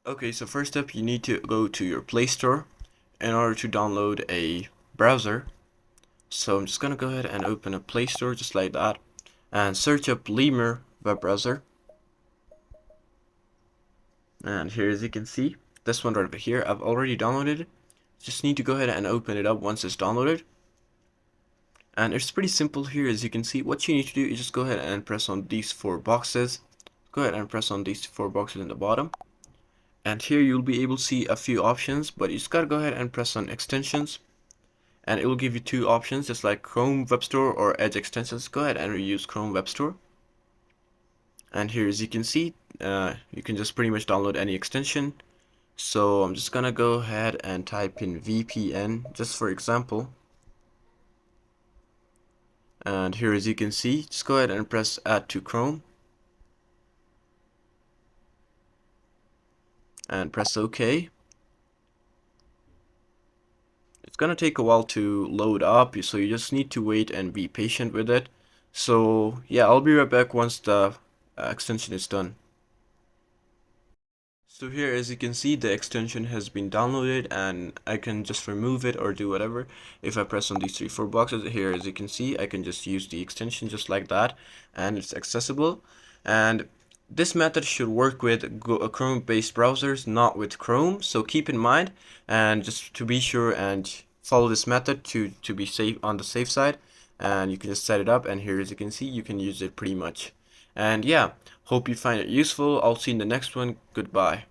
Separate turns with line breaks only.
Okay, so first up you need to go to your Play Store in order to download a browser. So I'm just gonna go ahead and open a Play Store just like that and search up Lemur web browser. And here, as you can see, this one right over here, I've already downloaded it. Just need to go ahead and open it up once it's downloaded. And it's pretty simple here. As you can see, what you need to do is just go ahead and press on these four boxes. Go ahead and press on these four boxes in the bottom. And here you'll be able to see a few options, but you just gotta go ahead and press on extensions. And it will give you two options, just like Chrome Web Store or Edge extensions. Go ahead and use Chrome Web Store. And here, as you can see, you can just pretty much download any extension. So I'm just gonna go ahead and type in VPN just for example. And here, as you can see, just go ahead and press add to Chrome and press OK. It's gonna take a while to load up, so you just need to wait and be patient with it. So yeah, I'll be right back once the extension is done. So here, as you can see, the extension has been downloaded and I can just remove it or do whatever. If I press on these four boxes here, as you can see, I can just use the extension just like that and it's accessible. And this method should work with Chrome based browsers, not with Chrome. So keep in mind, and just to be sure and follow this method to be safe on the safe side. And you can just set it up, and here, as you can see, you can use it pretty much. And yeah, hope you find it useful. I'll see you in the next one. Goodbye.